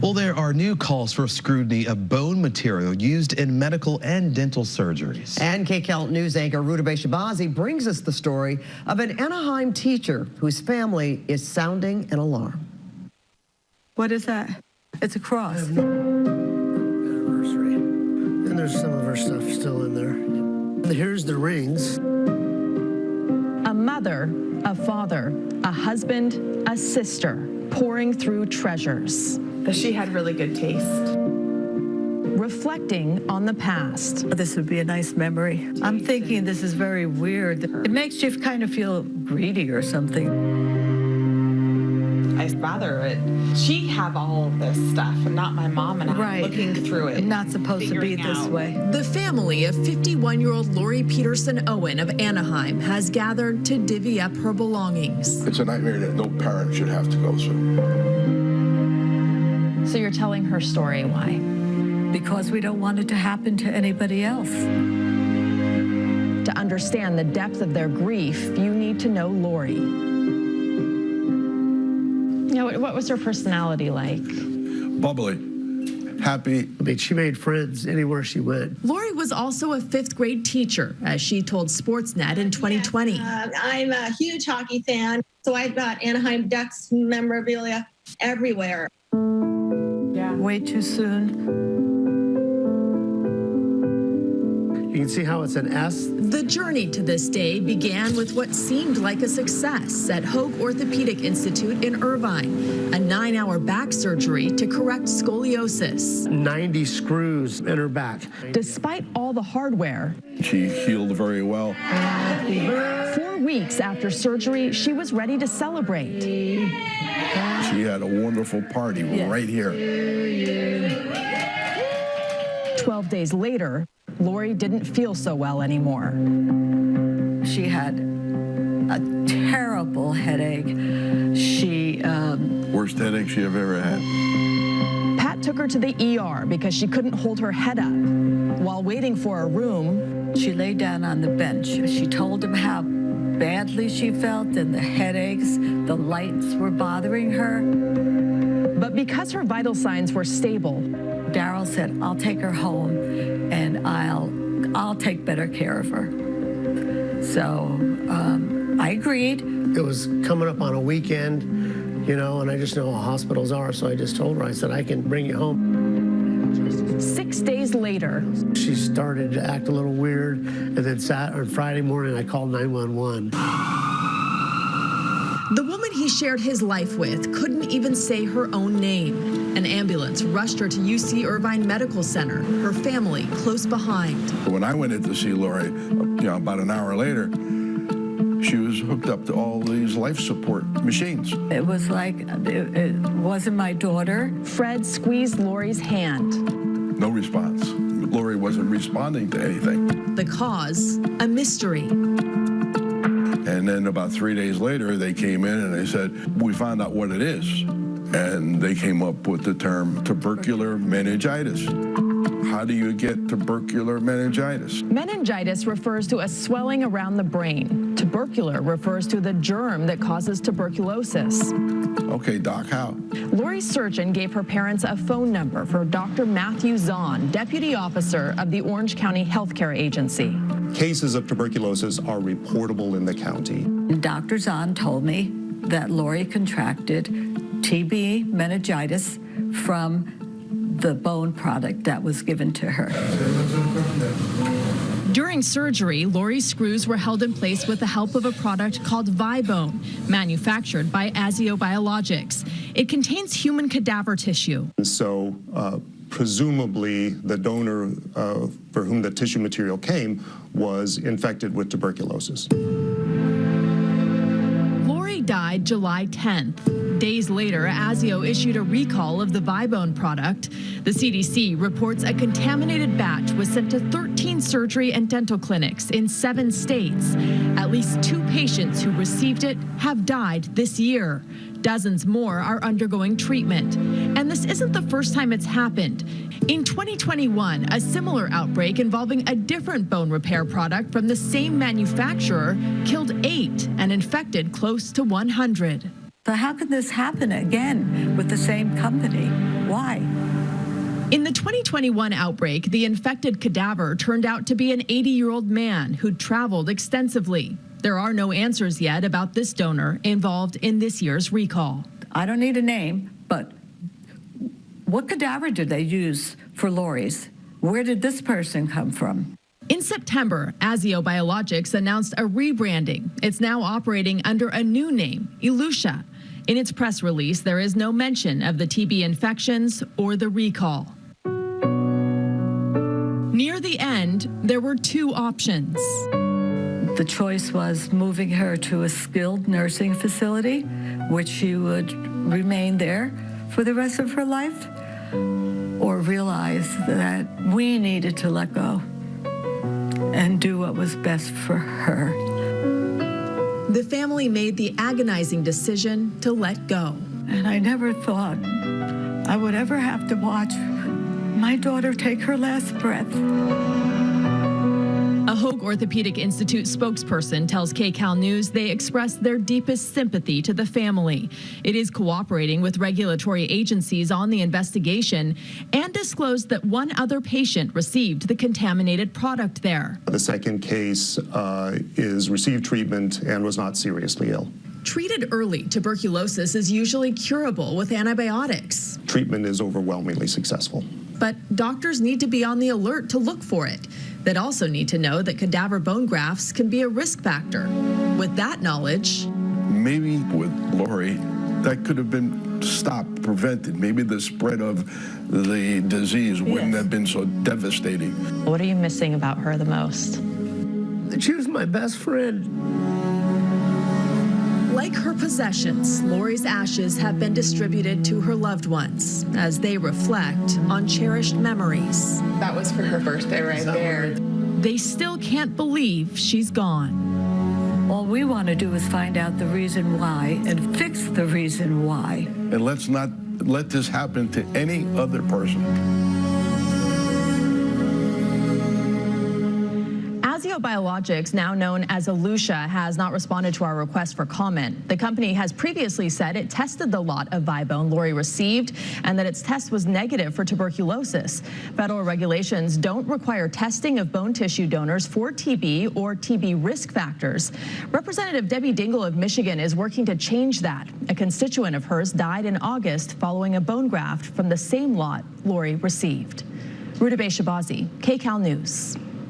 Well, there are new calls for scrutiny of bone material used in medical and dental surgeries. And KCAL News anchor Rudabeh Shabazi brings us the story of an Anaheim teacher whose family is sounding an alarm. What is that? It's a cross. Anniversary. And there's some of our stuff still in there. And here's the rings. A mother, a father, a husband, a sister, pouring through treasures. She had really good taste. Reflecting on the past. This would be a nice memory. I'm thinking this is very weird. It makes you kind of feel greedy or something. I'd rather she have all of this stuff and not my mom and I looking through it. Not supposed to be this way. The family of 51-year-old Lori Peterson Owens of Anaheim has gathered to divvy up her belongings. It's a nightmare that no parent should have to go through. So you're telling her story, why? Because we don't want it to happen to anybody else. To understand the depth of their grief, you need to know Lori. What was her personality like? Bubbly, happy. I mean, she made friends anywhere she went. Lori was also a 5th grade teacher, as she told Sportsnet in 2020. I'm a huge hockey fan, so I've got Anaheim Ducks memorabilia everywhere. Yeah. Way too soon. You can see how it's an S. The journey to this day began with what seemed like a success at Hoag Orthopedic Institute in Irvine, a 9-hour back surgery to correct scoliosis. 90 screws in her back. Despite all the hardware, She healed very well. 4 weeks after surgery, she was ready to celebrate. She had a wonderful party right here. 12 days later, Lori didn't feel so well anymore. She had a terrible headache. She Worst headache she ever had. Pat took her to the ER because she couldn't hold her head up. While waiting for a room, she lay down on the bench. She told him how badly she felt and the headaches, the lights were bothering her. But because her vital signs were stable, Daryl said, I'll take her home and I'll take better care of her. So I agreed. It was coming up on a weekend, you know, and I just know how hospitals are, so I just told her, I said, I can bring you home. 6 days later, she started to act a little weird, and then Friday morning I called 911. The woman he shared his life with couldn't even say her own name. An ambulance rushed her to UC Irvine Medical Center, her family close behind. When I went in to see Lori, about an hour later, she was hooked up to all these life support machines. It was like it wasn't my daughter. Fred squeezed Lori's hand. No response. Lori wasn't responding to anything. The cause, a mystery. And then about 3 days later, they came in and they said, we found out what it is. And they came up with the term tubercular meningitis. How do you get tubercular meningitis? Meningitis refers to a swelling around the brain. Tubercular refers to the germ that causes tuberculosis. Okay, Doc, how? Lori's surgeon gave her parents a phone number for Dr. Matthew Zahn, deputy officer of the Orange County Healthcare Agency. Cases of tuberculosis are reportable in the county. Dr. Zahn told me that Lori contracted TB meningitis from the bone product that was given to her. During surgery, Lori's screws were held in place with the help of a product called Vibone, manufactured by Azio Biologics. It contains human cadaver tissue. And so presumably the donor for whom the tissue material came was infected with tuberculosis. Lori died July 10th. Days later, Azio issued a recall of the Vibone product. The CDC reports a contaminated batch was sent to 13 surgery and dental clinics in 7 states. At least 2 patients who received it have died this year. Dozens more are undergoing treatment. And this isn't the first time it's happened. In 2021, a similar outbreak involving a different bone repair product from the same manufacturer killed 8 and infected close to 100. So how could this happen again with the same company? Why? In the 2021 outbreak, the infected cadaver turned out to be an 80-year-old man who'd traveled extensively. There are no answers yet about this donor involved in this year's recall. I don't need a name, but what cadaver did they use for Lori's? Where did this person come from? In September, Azio Biologics announced a rebranding. It's now operating under a new name, Elucia. In its press release, there is no mention of the TB infections or the recall. Near the end, there were two options. The choice was moving her to a skilled nursing facility, which she would remain there for the rest of her life, or realize that we needed to let go and do what was best for her. The family made the agonizing decision to let go. And I never thought I would ever have to watch my daughter take her last breath. A Hoag Orthopedic Institute spokesperson tells KCAL News they express their deepest sympathy to the family. It is cooperating with regulatory agencies on the investigation and disclosed that one other patient received the contaminated product there. The second case is received treatment and was not seriously ill. Treated early, tuberculosis is usually curable with antibiotics. Treatment is overwhelmingly successful. But doctors need to be on the alert to look for it. They'd also need to know that cadaver bone grafts can be a risk factor. With that knowledge, Maybe with Lori, that could have been stopped, prevented. Maybe the spread of the disease wouldn't have been so devastating. What are you missing about her the most? She was my best friend. like her possessions, Lori's ashes have been distributed to her loved ones as they reflect on cherished memories. That was for her birthday right there. They still can't believe she's gone. All we want to do is find out the reason why and fix the reason why. And let's not let this happen to any other person. Azio Biologics, now known as Elucia, has not responded to our request for comment. The company has previously said it tested the lot of ViBone Lori received and that its test was negative for tuberculosis. Federal regulations don't require testing of bone tissue donors for TB or TB risk factors. Representative Debbie Dingell of Michigan is working to change that. A constituent of hers died in August following a bone graft from the same lot Lori received. Rudabe Shabazi, KCAL News.